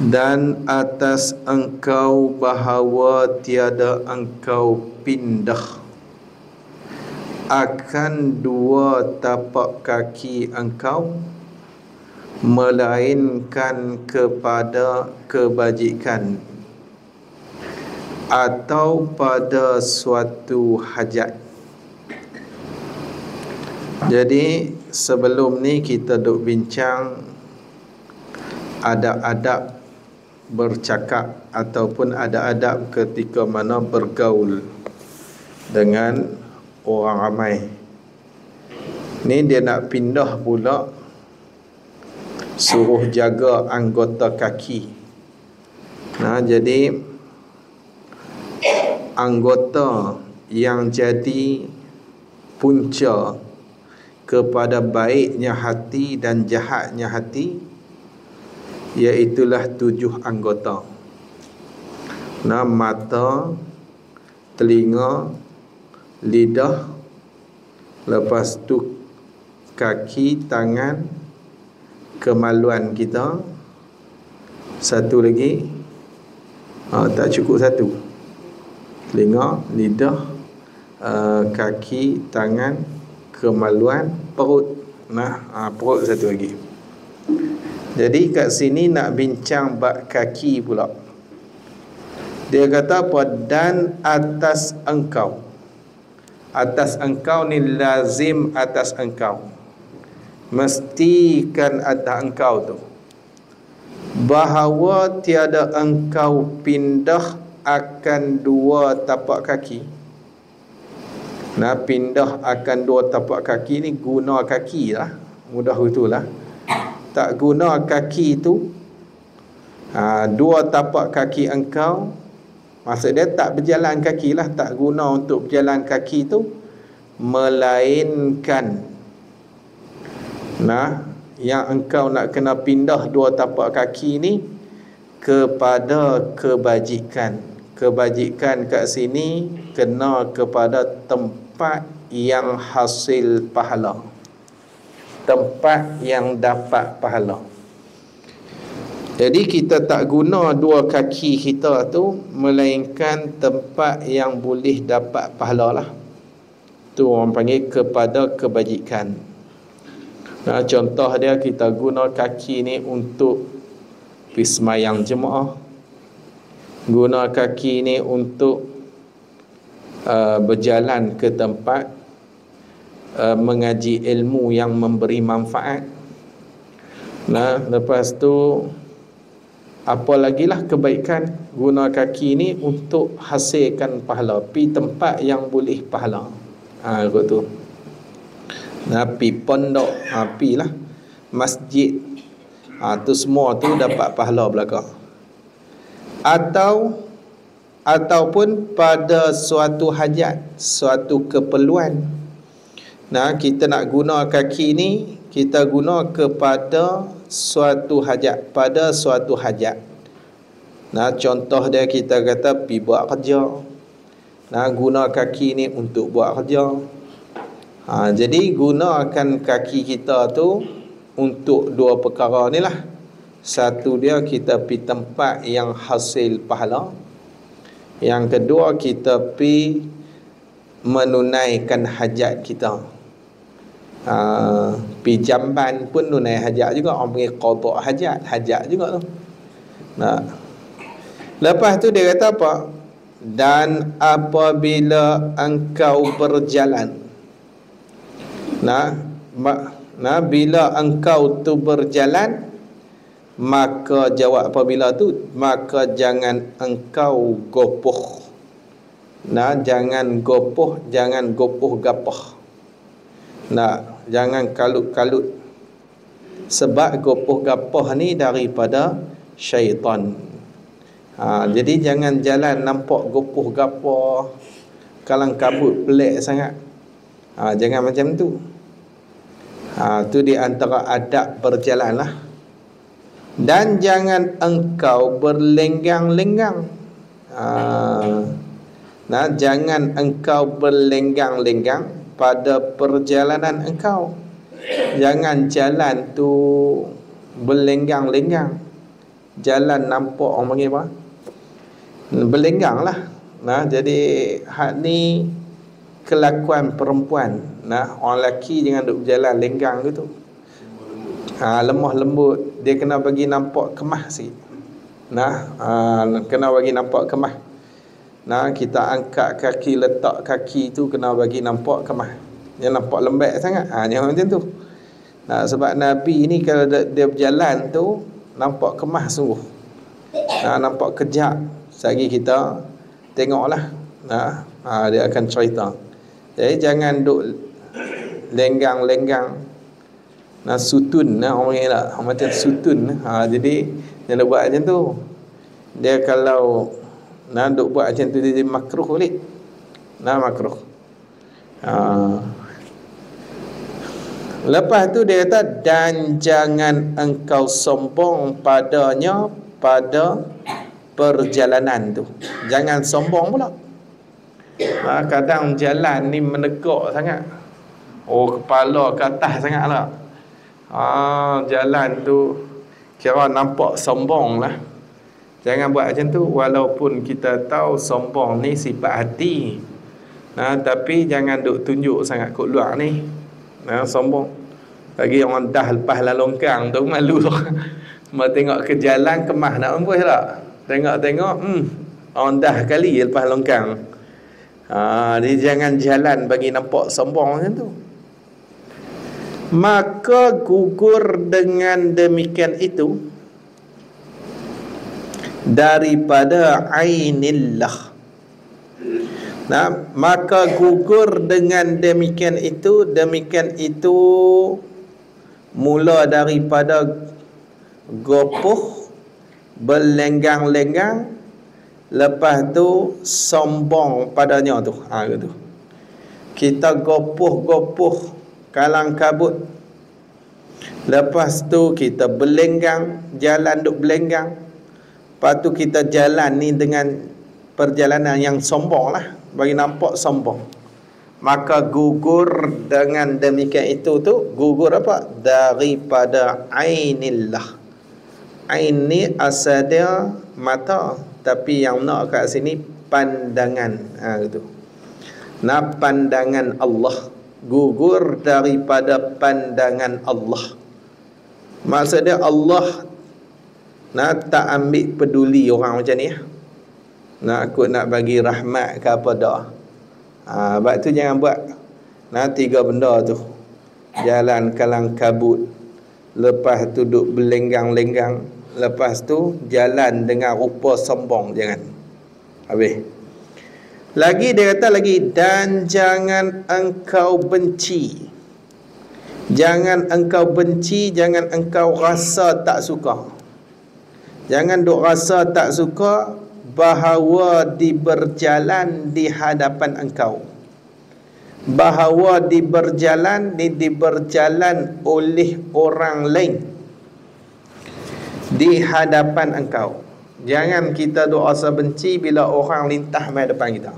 dan atas engkau bahawa tiada engkau pindah akan dua tapak kaki engkau, melainkan kepada kebajikan atau pada suatu hajat. Jadi sebelum ni kita duk bincang adab-adab bercakap ataupun adab-adab ketika mana bergaul dengan orang ramai. Ni dia nak pindah pula, suruh jaga anggota kaki. Nah, jadi anggota yang jadi punca kepada baiknya hati dan jahatnya hati, iaitulah 7 anggota. Nah, mata, telinga, lidah, lepas tu kaki, tangan, kemaluan kita. Satu lagi, tak cukup satu. Telinga, lidah, kaki, tangan, kemaluan, perut. Nah, perut satu lagi. Jadi kat sini nak bincang bab kaki pula. Dia kata apa? Dan atas engkau. Atas engkau ni lazim atas engkau. Mestikan atas engkau tu, bahawa tiada engkau pindah akan 2 tapak kaki. Nah, pindah akan 2 tapak kaki ni guna kaki lah. Mudah itulah. Tak guna kaki tu, 2 tapak kaki engkau, maksud dia tak berjalan kaki lah, tak guna untuk berjalan kaki tu, melainkan yang engkau nak kena pindah 2 tapak kaki ni kepada kebajikan. Kebajikan kat sini kena kepada tempat yang hasil pahala, tempat yang dapat pahala. Jadi kita tak guna 2 kaki kita tu, melainkan tempat yang boleh dapat pahala lah. Tu orang panggil kepada kebajikan. Nah, contoh dia, kita guna kaki ni untuk pergi semayang jemaah, guna kaki ni untuk berjalan ke tempat mengaji ilmu yang memberi manfaat. Nah, lepas tu apa lagi lah kebaikan, guna kaki ni untuk hasilkan pahala, pi tempat yang boleh pahala. Kot tu. Nah, pi pondok, pi lah masjid, tu semua tu dapat pahala belakang. Ataupun pada suatu hajat, suatu keperluan. Nah, kita nak guna kaki ni, kita guna kepada suatu hajat, pada suatu hajat. Nah, contoh dia kita kata pi buat kerja. Nah, guna kaki ni untuk buat kerja. Jadi gunakan kaki kita tu untuk 2 perkara ni lah. Satu dia, kita pi tempat yang hasil pahala. Yang kedua, kita pi menunaikan hajat kita. Pi jamban pun tunai hajat juga. Orang panggil qada hajat, hajat juga tu. Nah, lepas tu dia kata apa? Dan apabila engkau berjalan, bila engkau tu berjalan, maka jawab apabila tu, maka jangan engkau gopoh. Jangan gopoh, jangan gopoh gapah. Jangan kalut-kalut. Sebab gopoh gapah ni daripada syaitan. Jadi jangan jalan nampak gopoh gapah, kalang kabut, pelik sangat. Jangan macam tu. Tu di antara adab berjalan lah. Dan jangan engkau berlenggang-lenggang. Jangan engkau berlenggang-lenggang pada perjalanan engkau. Jangan jalan tu berlenggang-lenggang. jalan nampak orang panggil apa? Berlenggang lah. Nah, jadi hak ni kelakuan perempuan. Nah, orang lelaki jangan duk berjalan lenggang gitu. Lemah lembut, dia kena bagi nampak kemah sikit. Nah, kena bagi nampak kemah. Nah, kita angkat kaki, letak kaki tu kena bagi nampak kemah. Jangan nampak lembek sangat. Jangan macam tu. Nah, sebab Nabi ni kalau dia berjalan tu nampak kemah sungguh. Nampak kejap. Sagi kita tengoklah. Dia akan cerita. Jadi jangan duk lenggang-lenggang. Sutun orang panggil tak? Macam sutun. Jadi jangan buat macam tu. Dia kalau duk buat macam tu dia makruh balik. Makruh. Lepas tu dia kata, dan jangan engkau sombong padanya pada perjalanan tu. Jangan sombong pula. Kadang jalan ni menegak sangat. Kepala ke atas sangat lah. Jalan tu kira nampak sombong lah. Jangan buat macam tu. Walaupun kita tahu sombong ni sifat hati, tapi jangan duk tunjuk sangat kat luar ni. Sombong. Bagi orang dah lepas lalongkang tu malu. Mau tengok ke jalan kemah nak embus tak? Tengok-tengok orang dah kali lepas longkang. Dia jangan jalan bagi nampak sombong macam tu. Maka gugur dengan demikian itu daripada ainillah. Maka gugur dengan demikian itu mula daripada gopoh, berlenggang-lenggang, lepas tu sombong padanya tu. Gitu. Kita gopoh kalang kabut, lepas tu kita berlenggang, jalan duk berlenggang, lepas tu kita jalan ni dengan perjalanan yang sombong lah, bagi nampak sombong. Maka gugur dengan demikian itu tu, gugur apa? Daripada ainillah. Ain ni asal dia mata, tapi yang nak kat sini pandangan. Gitu. Pandangan Allah. Gugur daripada pandangan Allah. Maksudnya Allah tak ambil peduli orang macam ni. Aku nak bagi rahmat ke apa dah. Sebab tu jangan buat 3 benda tu. Jalan kalang kabut, lepas tu duduk berlenggang-lenggang, lepas tu jalan dengan rupa sombong. Jangan. Habis. Lagi dia kata lagi, dan jangan engkau benci. Jangan engkau benci, jangan engkau rasa tak suka. Jangan duk rasa tak suka bahawa diberjalan di hadapan engkau. Bahawa diberjalan oleh orang lain di hadapan engkau. Jangan kita duk rasa benci bila orang lintah mai depan kita.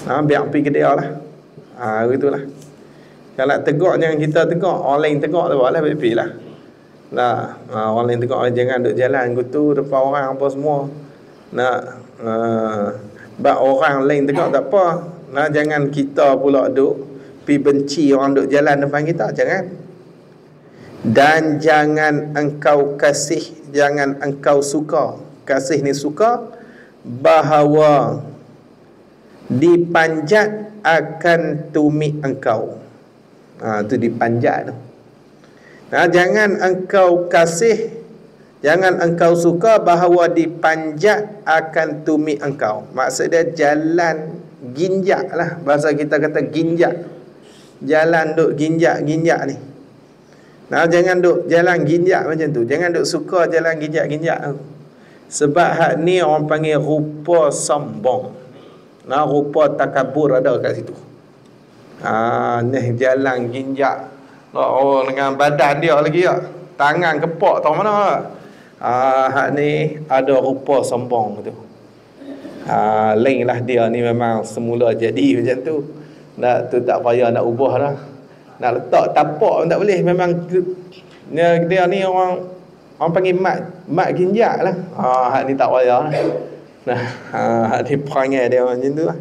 Biar pergi ke dia lah. Begitulah. Kalau tegak jangan kita tegak, orang lain tegak tu buatlah pergi lah. Orang lain tegak, jangan duk jalan gitu depan orang apa semua. Bab orang lain tegak tak apa. Jangan kita pula duk pergi benci orang duk jalan depan kita, jangan. Dan jangan engkau kasih, jangan engkau suka. Kasih ni suka bahawa dipanjat akan tumit engkau. Tu dipanjat tu. Jangan engkau kasih, jangan engkau suka bahawa dipanjat akan tumit engkau. Maksud dia jalan ginjak lah. Bahasa kita kata ginjak. Jalan duk ginjak-ginjak ni. Jangan duk jalan ginjak macam tu. Jangan duk suka jalan ginjak-ginjak tu. Sebab hak ni orang panggil rupa sombong. Rupa takabur ada kat situ. Ni jalan ginjak. Dengan badan dia lagi ya. Tangan kepak tahu mana. Hak ni ada rupa sombong tu. Lain lah dia ni memang semula jadi macam tu. Tu tak payah nak ubah dah. Nak letak tapak pun tak boleh. Memang dia ni orang Orang panggil mat ginjak lah. Hak ni tak payah lah. Nah, hak ni perangai dia macam tu lah.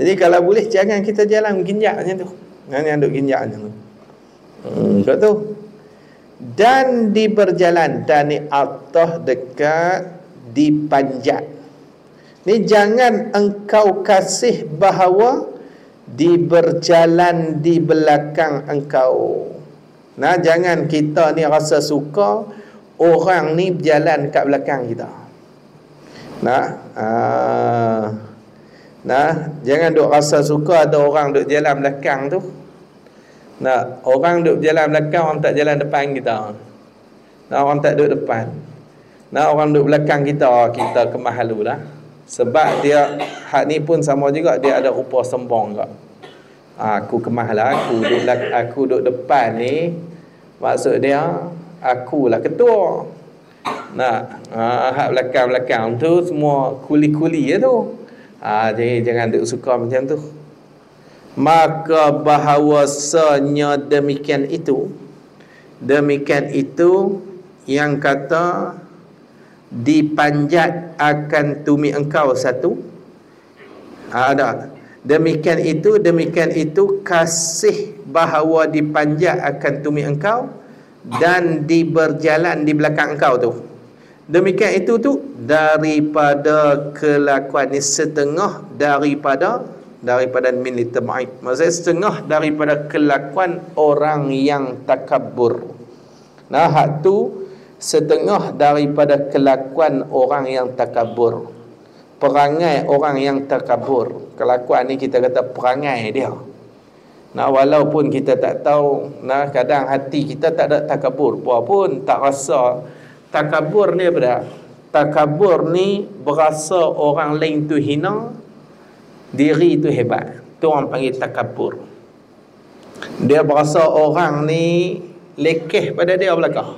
Jadi kalau boleh jangan kita jalan ginjak macam tu. Jangan duk ginjak macam tu. Kat tu. Dan di berjalan, dan ni atah dekat dipanjat. Ni jangan engkau kasih bahawa di berjalan di belakang engkau. Nah, jangan kita ni rasa suka orang ni berjalan kat belakang kita. Jangan duk rasa suka ada orang duk jalan belakang tu. Orang duk jalan belakang, orang tak jalan depan kita. Orang tak duk depan. Orang duk belakang kita kemah halu lah. Sebab dia hak ni pun sama juga, dia ada rupa sombong juga. Aku kemah lah, aku duk depan ni. Maksud dia akulah ketua. Hak belakang-belakang tu semua kuli-kuli je tu. Jadi jangan duk suka macam tu. Maka bahawasanya demikian itu yang kata dipanjat akan tumi engkau satu. Demikian itu kasih bahawa dipanjat akan tumi engkau dan di berjalan di belakang engkau tu. Demikian itu tu daripada kelakuan ni setengah daripada min litama'id. Maksudnya setengah daripada kelakuan orang yang takabur. Hak tu setengah daripada kelakuan orang yang takabur. Perangai orang yang takabur. Kelakuan ni kita kata perangai dia. Walaupun kita tak tahu, kadang hati kita tak ada takabur, walaupun tak rasa takabur ni apa? Takabur ni berasa orang lain tu hina, diri tu hebat. Tu orang panggil takabur. Dia berasa orang ni lekeh pada dia belakang.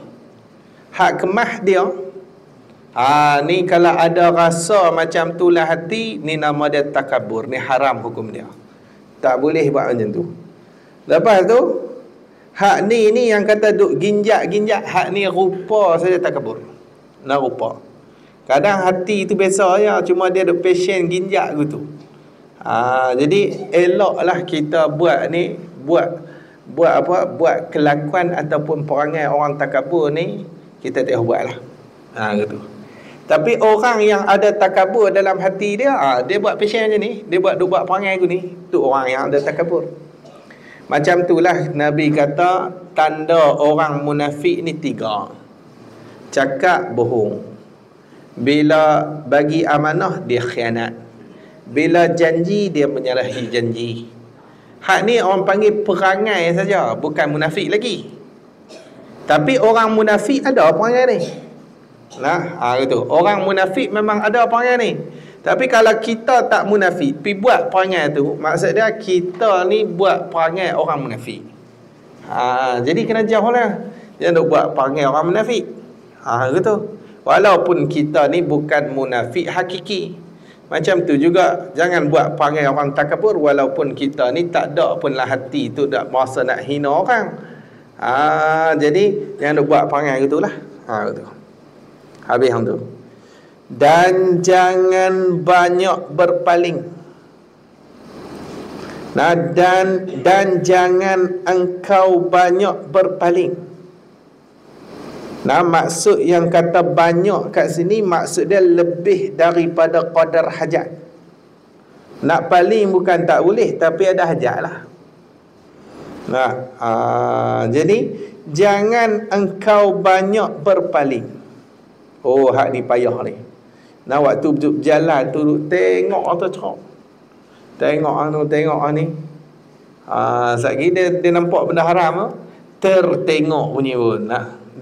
Hak kemah dia. Ni kalau ada rasa macam tu lah hati, ni nama dia takabur. Ni haram hukum dia. Tak boleh buat macam tu. Lepas tu, hak ni yang kata duk ginjak-ginjak, hak ni rupa saja takabur. Rupa. Kadang hati tu biasa ya, cuma dia duk passion ginjak gitu. Jadi eloklah kita buat ni, buat kelakuan ataupun perangai orang takabur ni, kita tak buatlah. Gitu. Tapi orang yang ada takabur dalam hati dia, dia buat passion macam ni, dia buat perangai aku ni, tu orang yang ada takabur. Macam itulah Nabi kata tanda orang munafik ni 3. Cakap bohong. Bila bagi amanah dia khianat. Bila janji dia menyalahi janji. Hak ni orang panggil perangai saja, bukan munafik lagi. Tapi orang munafik ada perangai ni. Gitu. Orang munafik memang ada perangai ni. Tapi kalau kita tak munafik, pergi buat perangai tu, maksud dia kita ni buat perangai orang munafik. Jadi kena jauh lah. Jangan buat perangai orang munafik. Gitu. Walaupun kita ni bukan munafik hakiki. Macam tu juga, jangan buat perangai orang takabur walaupun kita ni tak ada pun lah hati tu tak merasa nak hina orang. Jadi jangan buat perangai gitulah. Gitu. Habis hang tu. Dan jangan banyak berpaling. Dan jangan engkau banyak berpaling. Maksud yang kata banyak kat sini, maksud dia lebih daripada qadar hajat. Nak paling bukan tak boleh, tapi ada hajat lah. Jadi jangan engkau banyak berpaling. Hak ni payah ni. Waktu berjalan tu tengok tu cakap. Tengok ni. Sekali dia nampak benda haram, tertengok bunyi pun.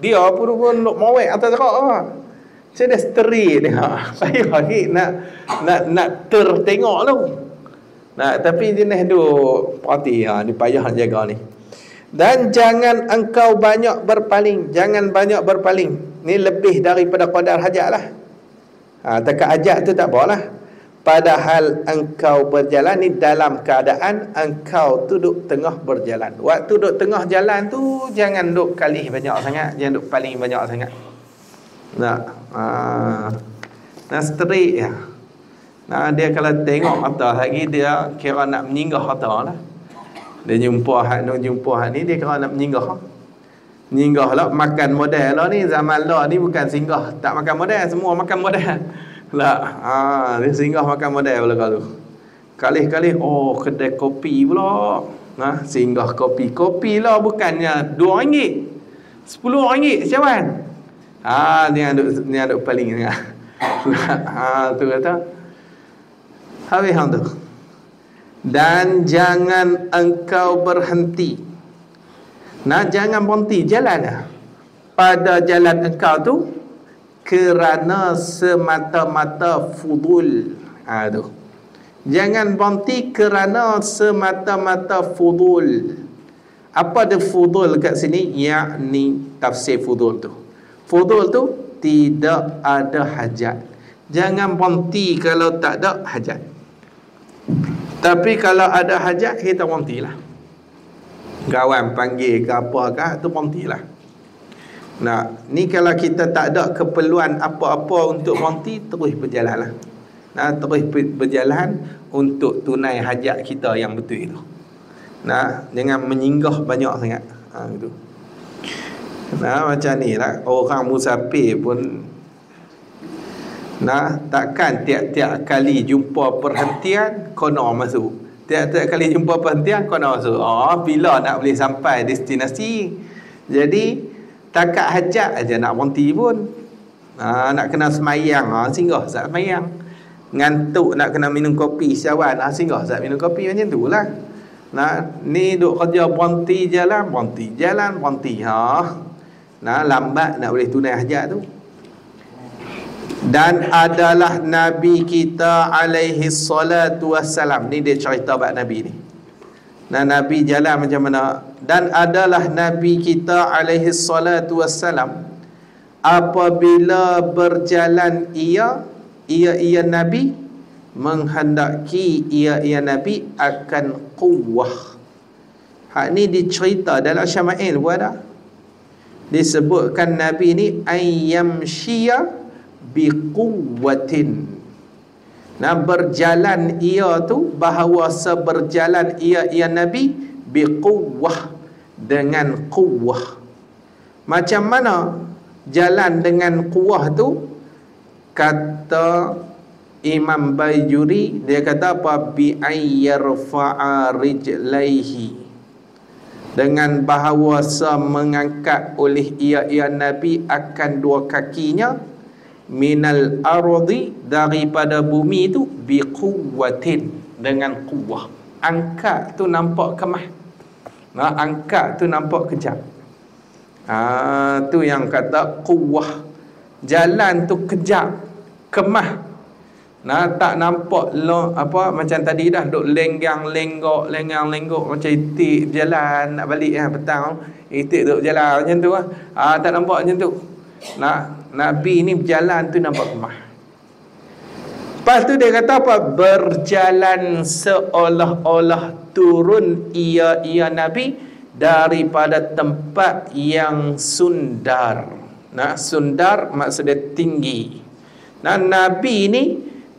Dia pun nak mawek atas cakap. Macam dia straight dia. Payah lagi nak tertengok tu. Tapi jenis tu parti ni payah nak jaga ni. Dan jangan engkau banyak berpaling. Jangan banyak berpaling. Ni lebih daripada qadar hajat lah. Dekat hajat tu tak apa lah. Padahal engkau berjalan ni dalam keadaan engkau tu duduk tengah berjalan. Waktu duduk tengah jalan tu jangan duduk kalih banyak sangat, jangan duduk paling banyak sangat. Nah, nah straight ya. Nah, dia kalau tengok atas lagi dia kira nak menyinggah atas lah. Dia jumpa hak ni dia kira nak menyinggah. Menyinggah lah makan model lah ni, zaman lah ni bukan singgah tak makan model, semua makan model. Lah, dia singgah makan model pula kalau. Kali-kali kedai kopi pula. Nah, singgah kopi. Kopi lah bukannya RM2, RM10 cawan. Ni aduk paling tengah. Tu kata. Habis hang tu. Dan jangan engkau berhenti. Nah, jangan berhenti jalan pada jalan engkau tu kerana semata-mata fudul. Tu. Jangan berhenti kerana semata-mata fudul. Apa ada fudul kat sini? Yakni tafsir fudul tu. Fudul tu tidak ada hajat. Jangan berhenti kalau tak ada hajat. Tapi kalau ada hajat, kita berhentilah. Kawan panggil ke apa ke, tu berhentilah. Nah, ni kalau kita tak ada keperluan apa-apa untuk berhenti, terus berjalan lah. Nah, terus berjalan untuk tunai hajat kita yang betul itu. Nah, jangan menyinggah banyak sangat. Gitu. Nah, macam ni lah. Orang musafir pun, nah, takkan tiap-tiap kali jumpa perhentian kena masuk. Tiap-tiap kali jumpa perhentian kena masuk. Bila nak boleh sampai destinasi. Jadi takat hajat aja nak berhenti pun. Nak kena semayang, singgah saat semayang. Ngantuk nak kena minum kopi syawan, singgah saat minum kopi, macam tu lah. Nah, ni duk kerja berhenti jalan, berhenti. Nah, lambat nak boleh tunai hajat tu. Dan adalah Nabi kita alaihi salatu wassalam. Ni dia cerita bab Nabi ni. Nah, Nabi jalan macam mana? Dan adalah Nabi kita alaihi salatu wassalam, apabila berjalan ia Nabi, menghendaki ia Nabi akan quwwah. Hak ni dicerita dalam Syama'il pun ada. Disebutkan Nabi ni ayyamshiya biquwwatin. Nah, berjalan ia tu, bahawa seberjalan ia Nabi biquwwah, dengan quwwah. Macam mana jalan dengan quwwah tu? Kata Imam Bajuri, dia kata apa? Bi ayyarfa'a rijlaihi, dengan bahawa mengangkat oleh ia Nabi akan dua kakinya, minal ardi, daripada bumi tu, biquwwatin, dengan quwwah. Angkat tu nampak kemah. Nah, angkat tu nampak kejap. Tu yang kata quwwah. Jalan tu kejap, kemah. Nah, tak nampak macam tadi dah duk lenggang-lenggok macam itik berjalan nak balik petang. Itik duk berjalan macam tu tak nampak macam tu. Nah, Nabi ni berjalan tu nampak kemah. Lepas tu dia kata apa? Berjalan seolah-olah turun ia Nabi daripada tempat yang sundar. Nah, sundar maksudnya tinggi. Nah, Nabi ni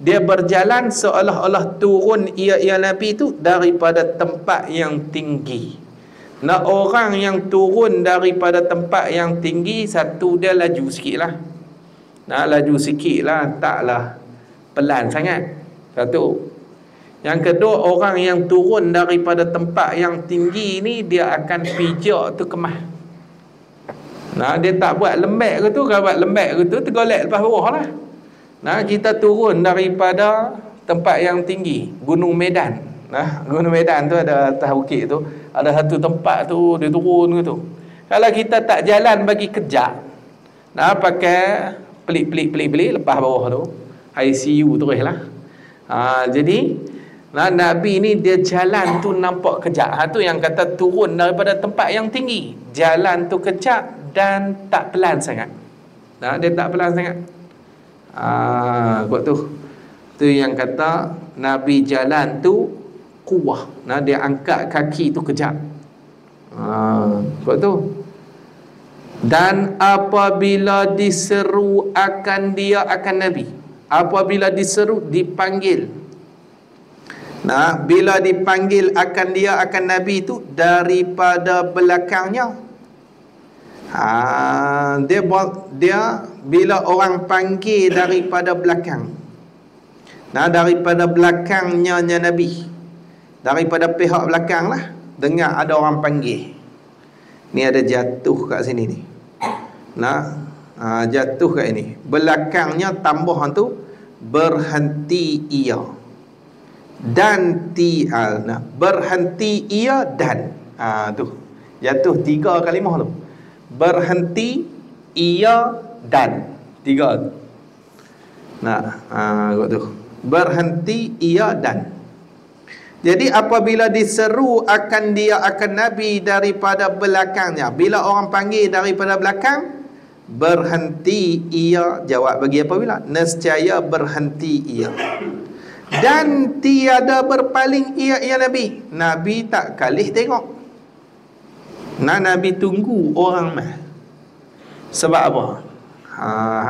dia berjalan seolah-olah turun ia Nabi tu daripada tempat yang tinggi. Nah, orang yang turun daripada tempat yang tinggi, satu dia laju sikit lah. Nah, laju sikit lah, taklah pelan sangat. Satu. Yang kedua, orang yang turun daripada tempat yang tinggi ni, dia akan pijak tu kemah. Nah, dia tak buat lembek ke tu. Kalau buat lembek ke tu, tergolek lepas bawah lah. Nah, kita turun daripada tempat yang tinggi, Gunung Medan. Nah, Gunung Medan tu ada atas bukit tu, ada satu tempat tu dia turun ke tu. Kalau kita tak jalan bagi kejap, nah, pakai pelik lepas bawah tu, ICU terus lah. Jadi nah, Nabi ni dia jalan tu nampak kejap. Tu yang kata turun daripada tempat yang tinggi. Jalan tu kejap dan tak pelan sangat. Nah, dia tak pelan sangat. Buat tu. Tu yang kata Nabi jalan tu kuwah. Nah, dia angkat kaki tu kejap. Buat tu. Dan apabila diseru akan dia akan Nabi, apabila diseru, dipanggil. Nah, bila dipanggil akan dia akan Nabi itu daripada belakangnya. Dia bila orang panggil daripada belakang. Nah, daripada belakangnya Nabi, daripada pihak belakang lah, dengar ada orang panggil. Ni ada jatuh kat sini ni. Nah, jatuh kat ini. Belakangnya tambah tu berhenti ia. Dan nah, berhenti ia dan. Tu. Jatuh 3 kalimah tu. Berhenti ia dan. 3 tu. Nah, kot tu. Berhenti ia dan. Jadi apabila diseru akan dia akan Nabi daripada belakangnya, bila orang panggil daripada belakang, berhenti ia. Jawab bagi apabila? Nescaya berhenti ia. Dan tiada berpaling ia Nabi. Nabi tak kalih tengok. Nah, Nabi tunggu orang mah. Sebab apa?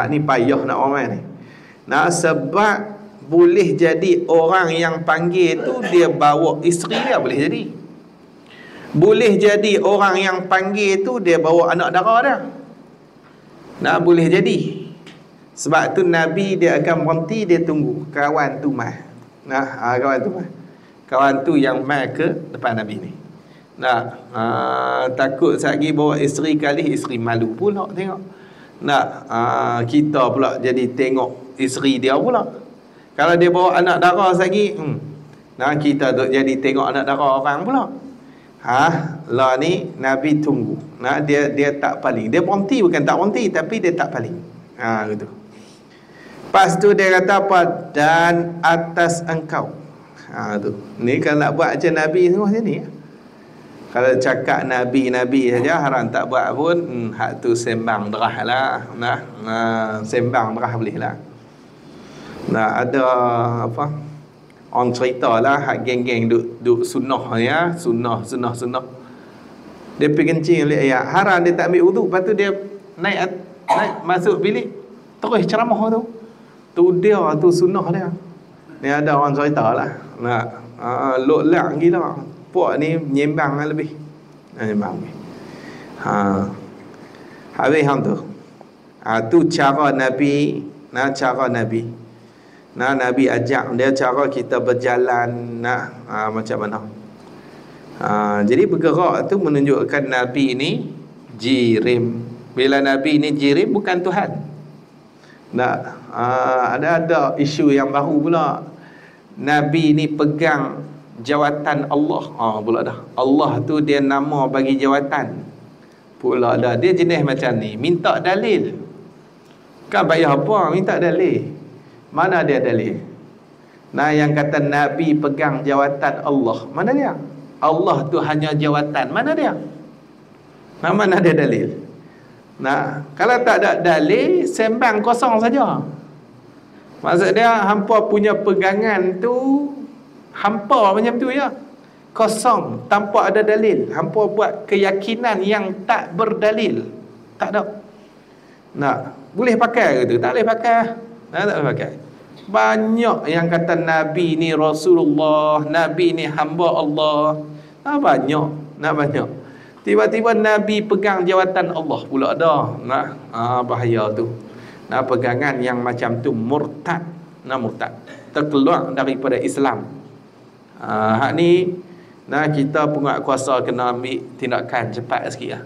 Hak ni payah nak orang ni. Nah, sebab boleh jadi orang yang panggil tu dia bawa isteri dia, boleh jadi. Boleh jadi orang yang panggil tu dia bawa anak dara dia. Nah, boleh jadi. Sebab tu Nabi dia akan berhenti, dia tunggu kawan tu mah. Nah, kawan tu mah. Kawan tu yang mai ke depan Nabi ni. Nah, takut lagi bawa isteri kali, isteri malu pula tengok. Nah, kita pula jadi tengok isteri dia pula. Kalau dia bawa anak dara lagi, nah kita duk jadi tengok anak dara orang pula. Lah ni Nabi tunggu. Nah, dia tak paling. Dia berhenti, bukan tak berhenti, tapi dia tak paling. Gitu. Lepas tu dia kata apa? Dan atas engkau. Tu. Ni kalau nak buat macam Nabi semua macam ni. Kalau cakap Nabi saja, haram tak buat pun, hak tu sembang derah lah. Sembang derah boleh lah. Nah, ada apa? Orang cerita lah, hak geng-geng duk sunnah ya, sunnah. Dia pergi kencing oleh ayat, haram dia tak ambil wudu, lepas tu dia naik masuk bilik, terus ceramah tu. Tu dia tu sunnah dia. Ni ada orang cerita lah. Nah, lok-lak gila. Puak ni menyembang lebih. Menyembang lebih. Habis hang tu. Tu cara Nabi, cara Nabi. Nabi ajak dia cara kita berjalan macam mana. Jadi bergerak tu menunjukkan Nabi ni jirim. Bila Nabi ni jirim bukan Tuhan. Ada isu yang baru pula. Nabi ni pegang jawatan Allah. Pula dah. Allah tu dia nama bagi jawatan. Pula dah. Dia jenis macam ni, minta dalil. Kan payah apa minta dalil. Mana dia dalil? Yang kata Nabi pegang jawatan Allah, mana dia? Allah tu hanya jawatan, mana dia? Mana dia dalil? Kalau tak ada dalil, sembang kosong saja. Maksud dia, hampa punya pegangan tu hampa macam tu ya. Kosong, tanpa ada dalil. Hampa buat keyakinan yang tak berdalil. Tak ada. Boleh pakai ke tu? Tak boleh pakai. Tak boleh pakai. Banyak yang kata Nabi ni Rasulullah, Nabi ni hamba Allah. Banyak. Tiba-tiba Nabi pegang jawatan Allah pula dah. Bahaya tu. Pegangan yang macam tu murtad. Murtad. Terkeluar daripada Islam. Hak ni kita penguatkuasa kena ambil tindakan cepat sikit lah.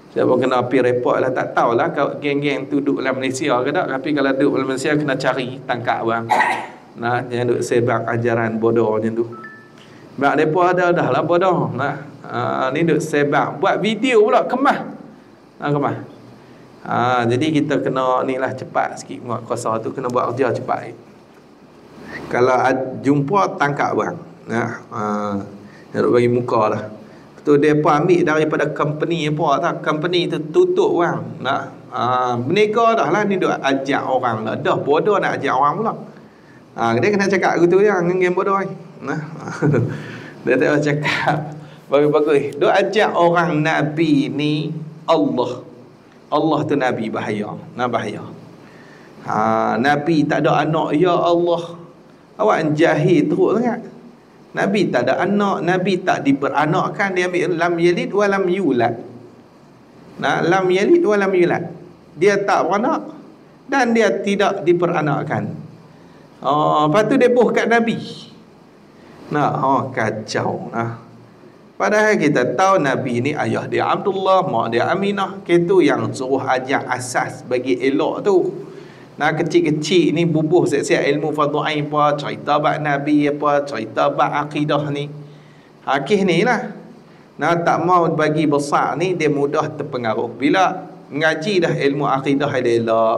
Siapa kena pergi report lah, tak tahulah geng-geng tu duduk dalam Malaysia ke tak. Tapi kalau duduk dalam Malaysia kena cari, tangkap orang. Jangan duduk sebar ajaran bodoh macam tu. Sebab mereka ada dah lah bodoh. Ni duduk sebar, buat video pula, kemas. Jadi kita kena ni lah cepat sikit. Kuasa tu kena buat kerja cepat. Kalau jumpa, tangkap orang. Nak bagi muka lah. Tu dia pun ambil daripada company apa tak, company tu tutup orang. Berniaga dah lah, ni duk ajak orang lah. Dah bodoh nak ajak orang pula. Dia kena cakap gitu ya, ngeng bodoh ni. Dia tak cakap bagus-bagus. Duk ajak orang Nabi ni Allah. Allah tu Nabi, bahaya. Bahaya. Nabi tak ada anak, ya Allah. Awak jahil teruk sangat. Nabi tak ada anak, Nabi tak diberanakkan, dia ambil lam yalid wa lam yulad. Lam yalid wa lam yulad. Dia tak beranak dan dia tidak diperanakkan. Lepas tu dia boh kat Nabi. Kacau. Padahal kita tahu Nabi ni ayah dia Abdullah, mak dia Aminah. Itu yang suruh ajar asas bagi elok tu. Kecil-kecil ni bubuh siap-siap ilmu fardu ain apa, cerita bab Nabi apa, cerita bab akidah ni. Hakih ni lah. Tak mau bagi besar ni, dia mudah terpengaruh. Bila mengaji dah ilmu akidah elok,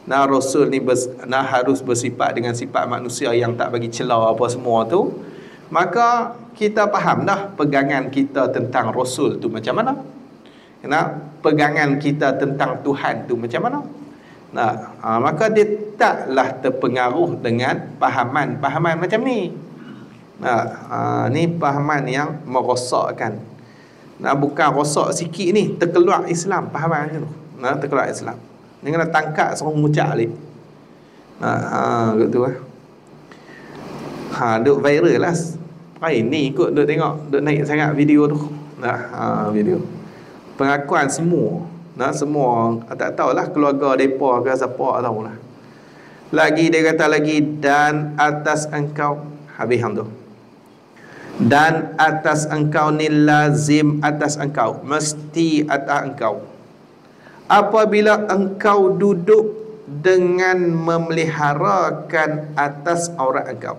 Rasul ni harus bersifat dengan sifat manusia yang tak bagi celah apa semua tu, maka kita faham dah pegangan kita tentang Rasul tu macam mana. Pegangan kita tentang Tuhan tu macam mana. Maka dia taklah terpengaruh dengan pahaman macam ni. Ni pahaman yang merosakkan. Bukan rosak sikit ni, terkeluar Islam, pahaman macam tu. Terkeluar Islam. Ni kena tangkap suruh ngucap balik. Gitu duk viral lah. Ini ikut duk tengok, duk naik sangat video tu. Video pengakuan semua. Semua tak tahulah keluarga depa ke siapa, tak tahulah. Lagi dia kata lagi, dan atas engkau, habis hang tu. Dan atas engkau ni lazim atas engkau, mesti atas engkau. Apabila engkau duduk dengan memeliharakan atas aurat engkau.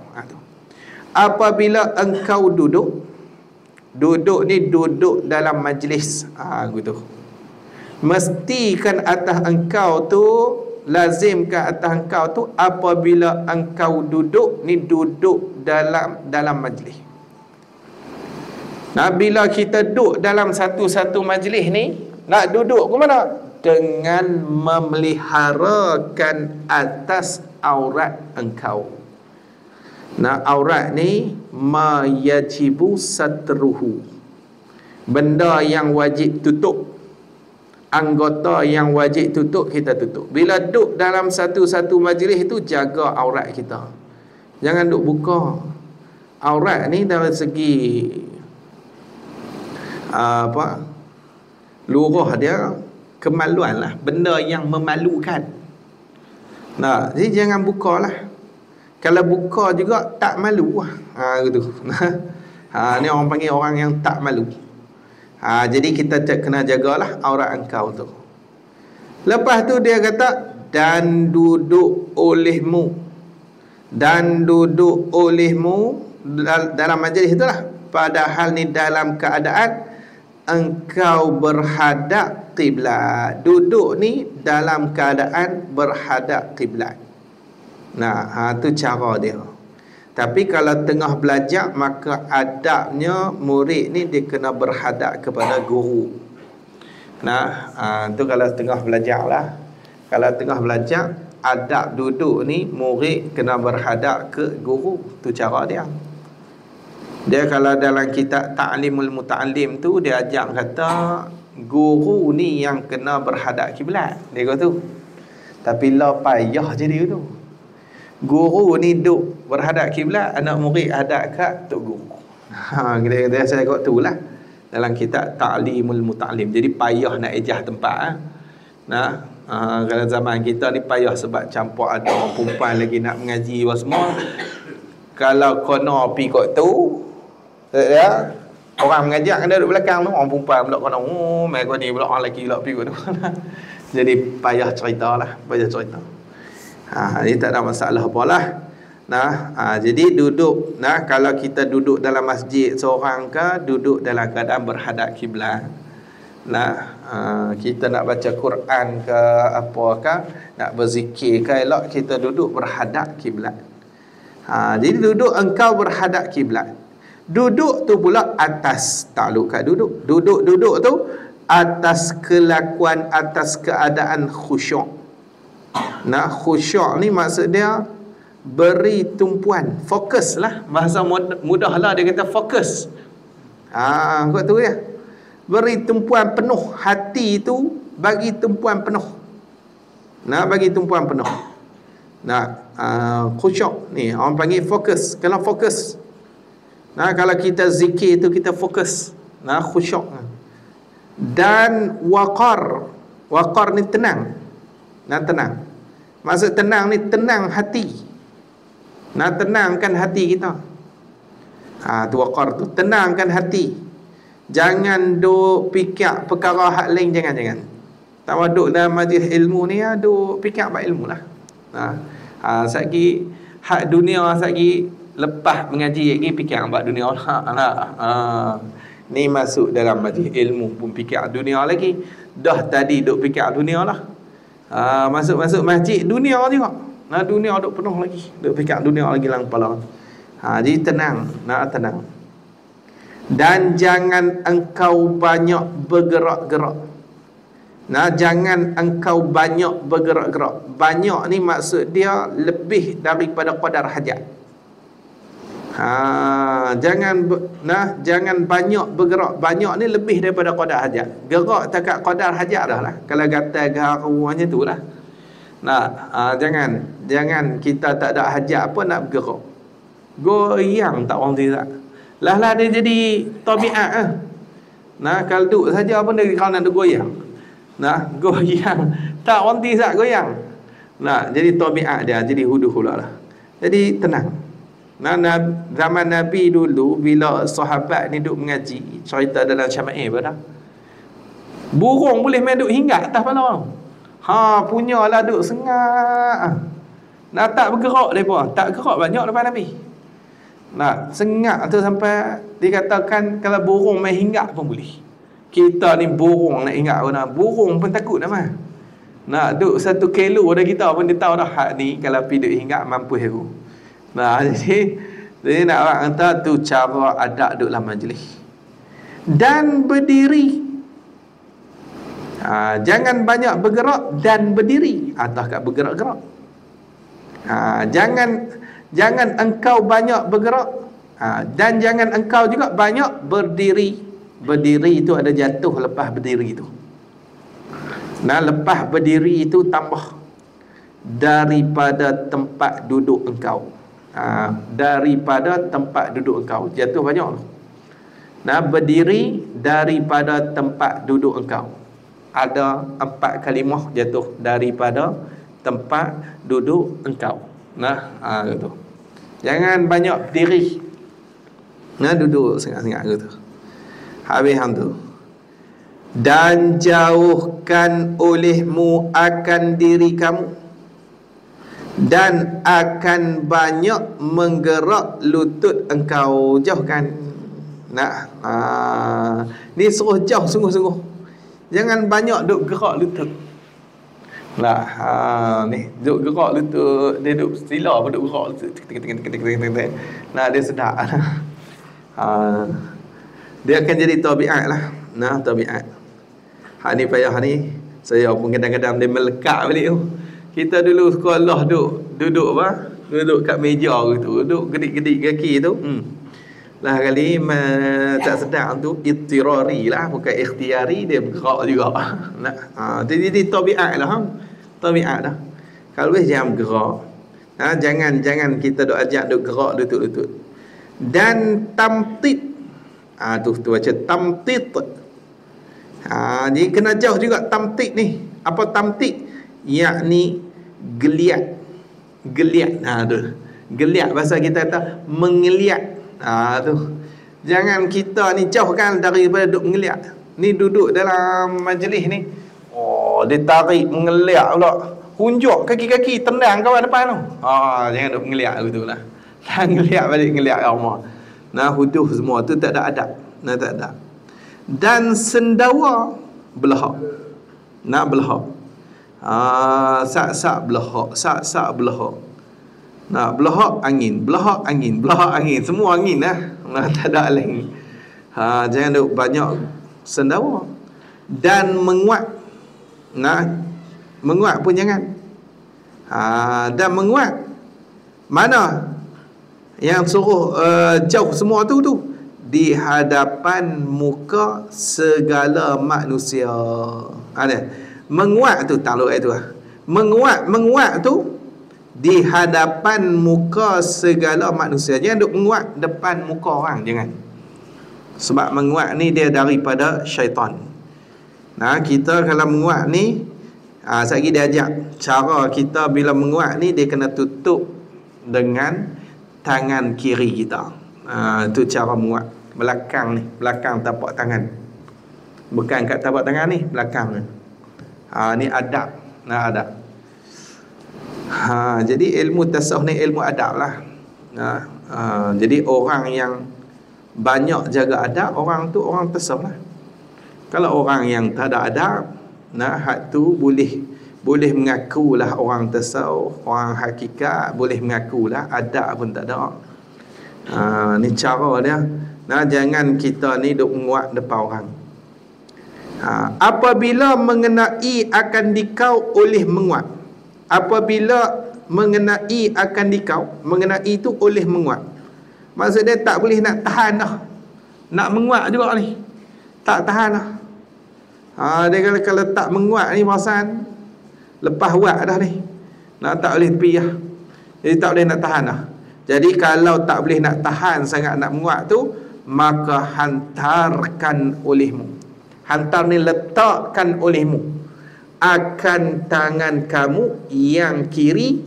Apabila engkau duduk ni duduk dalam majlis. Gitu. Mestikan atas engkau tu, lazimkan atas engkau tu apabila engkau duduk ni duduk dalam majlis. Bila kita duduk dalam satu-satu majlis ni, nak duduk ke mana? Dengan memeliharakan atas aurat engkau. Aurat ni ma yajibu satruhu, benda yang wajib tutup, anggota yang wajib tutup, kita tutup. Bila duduk dalam satu-satu majlis itu, jaga aurat kita. Jangan duk buka. Aurat ni dari segi lurah dia kemaluan lah, benda yang memalukan. Jadi jangan buka lah. Kalau buka juga tak malu lah. Gitu. Ni orang panggil orang yang tak malu. Jadi kita kena jagalah aurat engkau tu. Lepas tu dia kata, dan duduk olehmu. Dan duduk olehmu dalam majlis itulah. Padahal ni dalam keadaan engkau berhadap kiblat. Duduk ni dalam keadaan berhadap kiblat. Tu cara dia. Tapi kalau tengah belajar, maka adabnya murid ni dia kena berhadap kepada guru. Tu kalau tengah belajar lah. Kalau tengah belajar, adab duduk ni murid kena berhadap ke guru. Tu cara dia. Dia kalau dalam kitab Ta'limul Muta'allim tu, dia ajar kata guru ni yang kena berhadap kiblat. Dia kata tu. Tapi lah payah jadi tu. Guru ni duk berhadap kiblat, anak murid hadap kat tok guru. Kita saya kata tu lah dalam kitab Ta'limul Muta'allim. Jadi payah nak ejah tempat. Kalau zaman kita ni payah sebab campur ada orang perempuan lagi nak mengaji apa semua. Kalau kena pergi kot tu, ya, orang mengajar ada duduk belakang tu, orang perempuan pula kena, mai kau ni pula orang lelaki pula pergi kot tu. Jadi payah cerita lah, payah cerita. Ini tak ada masalah apalah. Jadi duduk, kalau kita duduk dalam masjid seorang ke, duduk dalam keadaan berhadap kiblat. Kita nak baca Quran ke apakah, nak berzikir ke, elok kita duduk berhadap kiblat. Jadi duduk engkau berhadap kiblat. Duduk tu pula atas, takluk kat duduk. Duduk tu atas kelakuan, atas keadaan khusyuk. Khusyuk ni maksud dia beri tumpuan, fokus lah. Bahasa mudah lah dia kata fokus. Kau tu ya. Beri tumpuan penuh hati tu bagi tumpuan penuh. Nah, bagi tumpuan penuh. Nah, khusyuk ni orang panggil fokus, kena fokus. Nah, kalau kita zikir tu kita fokus. Nah, khusyuk. Dan waqar. Waqar ni tenang. Nah, tenang. Maksud tenang ni tenang hati. Nah, tenangkan hati kita. Tu waqar tu, tenangkan hati. Jangan duk fikir perkara hak lain, jangan. Tak duk dalam majlis ilmu ni duk fikir bab ilmu lah. Satgi hak dunia, satgi lepas mengaji lagi fikir bab dunia lah. Ni masuk dalam majlis ilmu pun fikir dunia lagi. Dah tadi duk fikir dunia lah. Masuk masjid dunia juga. Nah, dunia duk penuh lagi. Duk fikir dunia lagi dalam kepala. Jadi tenang, tenang. Dan jangan engkau banyak bergerak-gerak. Nah, jangan engkau banyak bergerak-gerak. Banyak ni maksud dia lebih daripada qadar hajat. Jangan banyak bergerak. Banyak ni lebih daripada qadar hajat. Gerak takat qadar hajat dah lah. Kalau gatal garu macam tu lah. Jangan kita tak ada hajat apa nak bergerak. Goyang tak orang tidak. Lah dia jadi tabiat . Kalau duduk saja pun dia kalau nak goyang. Goyang. Tak orang tidak goyang. Jadi tabiat dia, jadi hudu-hula lah. Jadi tenang. Zaman Nabi dulu bila sahabat ni duduk mengaji, cerita dalam Syama'il pada burung boleh main duduk hingga atas kepala. Punyalah duduk sengak. Tak bergerak mereka. Tak gerak banyak depan Nabi. Sengak tu sampai dikatakan kalau burung main hinggap pun boleh. Kita ni burung nak hinggap pun burung pun takut nama. Duk 1 kilo dah kita pun dia tahu dah hak ni kalau pergi duk hinggap mampu hero. Jadi nak orang kata tu cara adab duk dalam majlis. Dan berdiri. Jangan banyak bergerak dan berdiri. Tak kat bergerak-gerak. Jangan engkau banyak bergerak, dan jangan engkau juga banyak berdiri. Berdiri itu ada jatuh lepas berdiri itu. Lepas berdiri itu tambah daripada tempat duduk engkau. Daripada tempat duduk engkau jatuh banyak. Berdiri daripada tempat duduk engkau. Ada 4 kalimah jatuh daripada tempat duduk engkau. Gitu. Jangan banyak berdiri. Duduk sengak-sengak gitu. Habis hang tu. Dan jauhkan olehmu akan diri kamu, dan akan banyak menggerak lutut engkau. Jauhkan. Ni suruh jauh sungguh-sungguh. Jangan banyak duk gerak lutut. Ni duk gerak lutut, dia duk sila pun duk gerak lutut. Dia sedap. Dia akan jadi tabiat lah. Tabiat. Ni payah ni. Saya pun kadang-kadang dia melekat balik tu. Kita dulu sekolah duduk kat meja gitu, duduk gedik-gedik kaki tu. Lah kali tak sedap tu ittirari lah, bukan ikhtiari, dia bergerak juga. Jadi tabiat lah. Tabiat dah. Kalau jangan bergerak. Jangan kita duk ajak duk gerak lutut-lutut. Dan tamtit. Tu baca tamtit. Ni kena jauh juga tamtit ni. Apa tamtit? Yakni geliat. Tu. Geliat bahasa kita kata mengeliat. Tu. Jangan kita ni jauhkan daripada duk mengeliat. Ni duduk dalam majlis ni. Dia tarik mengeliat pula. Hunjuk kaki-kaki tendang kawan depan tu. Jangan duk mengeliat begitulah. Ngeliat balik, ngeliat Allah. Huduh semua tu tak ada adab. Tak ada. Dan sendawa belahak. Belahak. Sak-sak belahak. Sak-sak belahak. Belahak angin. Belahak angin. Belahak angin. Semua angin lah. Tak ada lain. Jangan duk banyak sendawa. Dan menguat. Menguat pun jangan. Dan menguat. Mana yang suruh jauh semua tu di hadapan muka segala manusia. Menguat tu takluk itu. Menguat tu di hadapan muka segala manusia. Jangan duk menguat depan muka orang, jangan. Sebab menguat ni dia daripada syaitan. Nah, kita kalau menguat ni, sekali dia ajak cara kita bila menguat ni, dia kena tutup dengan tangan kiri kita. Itu cara menguat. Belakang ni, belakang tapak tangan. Bukan kat tapak tangan ni, belakang ni. Ni adab. Nah, adab. Jadi ilmu tasawuf ni ilmu adab lah. Jadi orang yang banyak jaga adab, orang tu orang tasawuf lah. Kalau orang yang tak ada adab, hak tu boleh mengakulah orang tasawuf, orang hakikat, boleh mengakulah, adab pun tak ada. Ni cara dia. Jangan kita ni duk menguat depan orang. Apabila mengenai akan dikau oleh menguat. Apabila mengenai akan dikau, mengenai itu oleh menguat. Maksud dia tak boleh nak tahan dah. Nak menguat juga ni. Tak tahan dah. Dia kalau tak menguat ni perasan lepas buat dah ni. Tak boleh tepi dah. Jadi tak boleh nak tahan dah. Jadi kalau tak boleh nak tahan sangat nak menguat tu, maka hantarkan olehmu. Hantar ni letakkan olehmu akan tangan kamu yang kiri.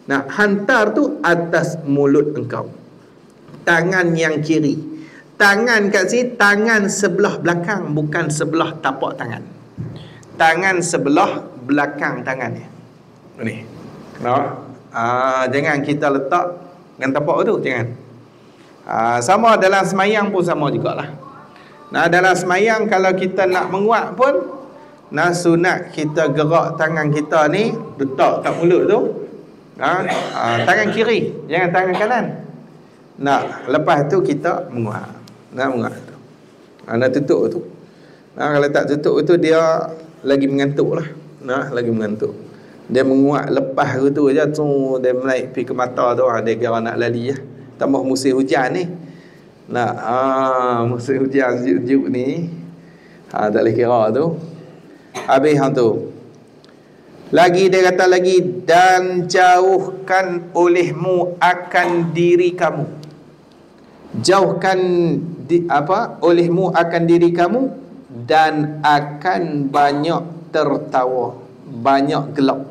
Hantar tu atas mulut engkau. Tangan yang kiri. Tangan kat sini, tangan sebelah belakang, bukan sebelah tapak tangan. Tangan sebelah belakang tangan ni. Ni. Jangan kita letak dengan tapak tu, jangan. Sama dalam semayang pun sama jugalah. Dalam semayang kalau kita nak menguat pun, sunat kita gerak tangan kita ni letak kat mulut tu. Tangan kiri, jangan tangan kanan. Lepas tu kita menguat. Menguat tu. Nak tutup tu. Kalau tak tutup tu dia lagi mengantuk lah. Lagi mengantuk. Dia menguat lepas tu je tu dia naik pergi ke mata tu, dia kira nak lali lah. Tambah musim hujan ni. Musim hujan sejuk-sejuk ni. Tak boleh kira tu. Habis hang tu. Lagi dia kata lagi, dan jauhkan olehmu akan diri kamu. Jauhkan olehmu akan diri kamu dan akan banyak tertawa, banyak gelak.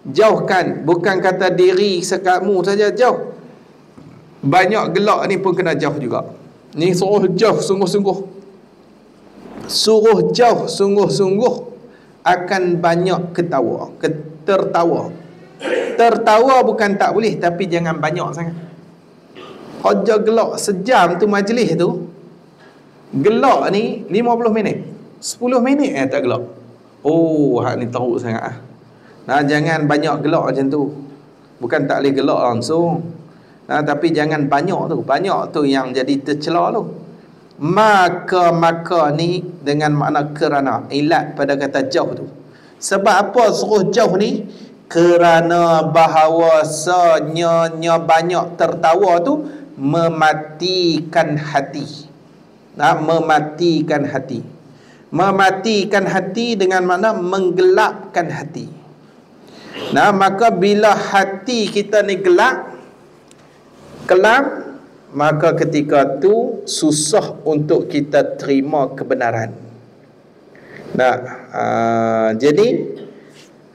Jauhkan, bukan kata diri sekamu saja jauh. Banyak gelak ni pun kena jauh juga. Ni suruh jauh sungguh-sungguh. Suruh jauh sungguh-sungguh akan banyak tertawa. Tertawa bukan tak boleh, tapi jangan banyak sangat. Haja gelak sejam tu majlis tu, gelak ni 50 minit 10 minit tak gelak. Hak ni teruk sangat. Jangan banyak gelak macam tu. Bukan tak boleh gelak langsung, tapi jangan banyak tu. Banyak tu yang jadi tercela tu. Maka ni dengan makna kerana, ilat pada kata jauh tu. Sebab apa suruh jauh ni? Kerana bahawasanya banyak tertawa tu mematikan hati. Mematikan hati. Mematikan hati dengan makna menggelapkan hati. Maka bila hati kita ni gelap, maka ketika tu susah untuk kita terima kebenaran. Jadi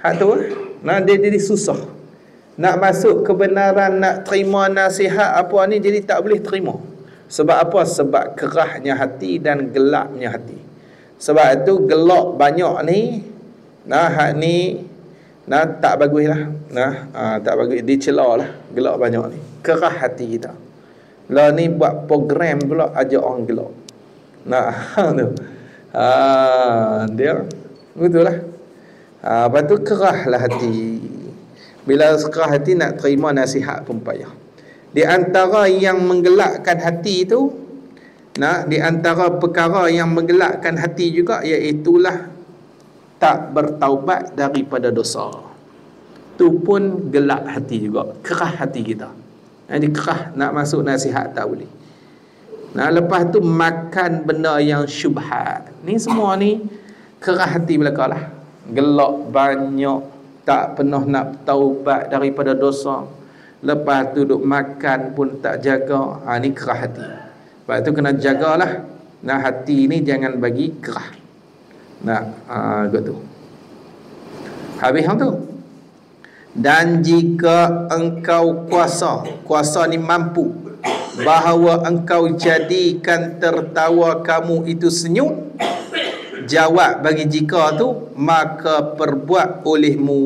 hak tu dia jadi susah. Nak masuk kebenaran, nak terima nasihat apa ni, jadi tak boleh terima. Sebab apa? Sebab kerahnya hati dan gelapnya hati. Sebab itu gelap banyak ni, hak ni tak baguslah. Tak bagus, dicela lah gelap banyak ni. Kerah hati kita. Lah ni buat program pula ajak orang gelap. Tu. Dia betul lah. Lepas tu kerahlah hati. Bila kerah hati nak terima nasihat pun payah. Di antara yang menggelakkan hati tu, di antara perkara yang menggelakkan hati juga, iaitulah tak bertaubat daripada dosa. Tu pun gelak hati juga, kerah hati kita. Jadi kerah nak masuk nasihat tak boleh. Lepas tu makan benda yang syubhat. Ni semua ni Kerah hati belaka lah. Gelak banyak, tak pernah nak taubat daripada dosa. Lepas tu duk makan pun tak jaga. Ni kerah hati. Sebab tu kena jagalah. Nah, hati ni jangan bagi kerah. Nah, gitu. Habis hang tu. Dan jika engkau kuasa ni mampu, bahawa engkau jadikan tertawa kamu itu senyum, jawab bagi jika tu, maka perbuat olehmu.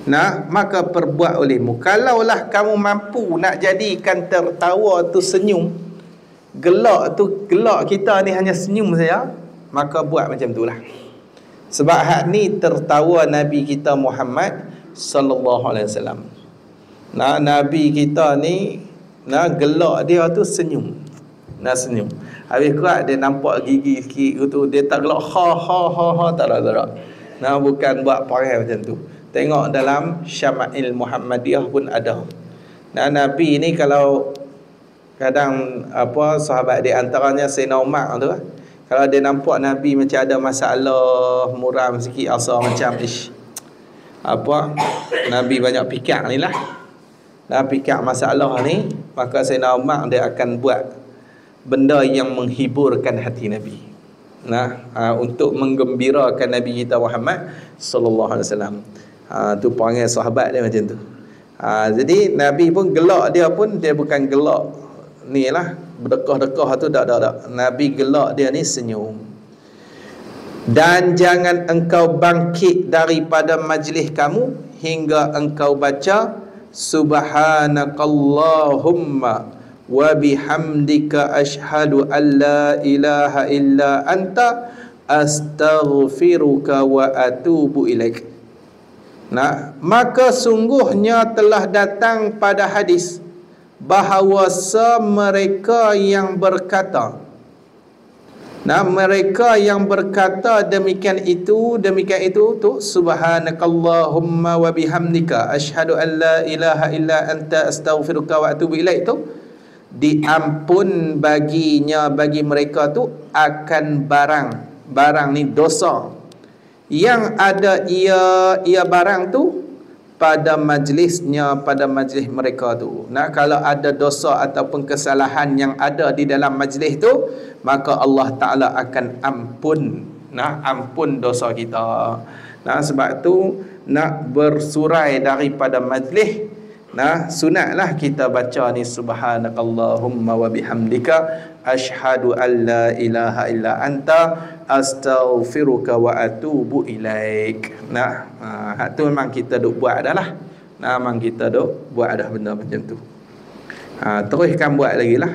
Nah, maka perbuat olehmu. Kalaulah kamu mampu nak jadikan tertawa tu senyum, gelak kita ni hanya senyum saja, maka buat macam tu lah. Sebab hak ni tertawa Nabi kita Muhammad sallallahu alaihi wasallam. Nah, Nabi kita ni, nah, gelak dia tu senyum. Nah, senyum. Habis kuat dia nampak gigi sikit tu, dia tak gelak ha tak ada. Nah, bukan buat perangai macam tu. Tengok dalam Syama'il Muhammadiyah pun ada. Nah, Nabi ni kalau kadang sahabat di antaranya Sayyidina Umar tu, kalau dia nampak Nabi macam ada masalah, muram sikit, asa macam Nabi banyak fikir ni lah. Dah fikir masalah ni, maka Sayyidina Umar dia akan buat benda yang menghiburkan hati Nabi. Nah, untuk menggembirakan Nabi kita Muhammad sallallahu alaihi wasallam. Tu panggil sahabat dia macam tu. Jadi Nabi pun gelak dia bukan gelak ni lah, berdekah-dekah tu tak. Nabi gelak dia ni senyum. Dan jangan engkau bangkit daripada majlis kamu hingga engkau baca subhanakallahumma wa bihamdika ashhadu an la ilaha illa anta astaghfiruka wa atubu ilaik. Nah, maka sungguhnya telah datang pada hadis bahawa mereka yang berkata, mereka yang berkata demikian itu tu subhanakallahumma wa bihamdika asyhadu an la ilaha illa anta astaghfiruka wa atubu ilaik tu, diampun bagi mereka tu akan barang ni dosa yang ada ia barang tu pada majlis mereka tu. Nah, kalau ada dosa ataupun kesalahan yang ada di dalam majlis tu, maka Allah Ta'ala akan ampun dosa kita. Nah, sebab tu nak bersurai daripada majlis, nah, sunatlah kita baca ni subhanakallahumma wa bihamdika asyhadu an la ilaha illa anta astaghfiruka wa atubu ilaik. Nah, hak tu memang kita duk buat dah lah. Nah, memang kita duk buat dah benda macam tu. Teruskan buat lagi lah.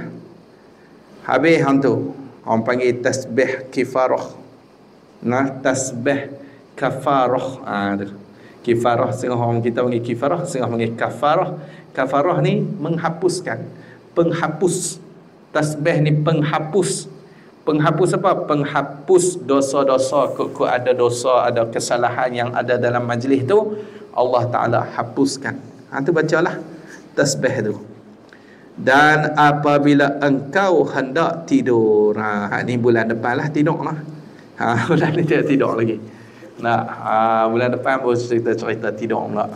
Habis hang tu, orang panggil tasbih kifarah. Nah, tasbih kafarah. Kifarah, setengah orang kita panggil kifarah, setengah panggil kafarah. Kafarah ni menghapuskan, penghapus. Tasbih ni penghapus. Penghapus apa? Penghapus dosa-dosa. Kok ada dosa, ada kesalahan yang ada dalam majlis tu, Allah Ta'ala hapuskan. Tu bacalah tasbih tu. Dan apabila engkau hendak tidur, ni bulan depan lah tidur lah. Bulan ni tidak tidur lagi. Nah, bulan depan baru cerita tidur pula.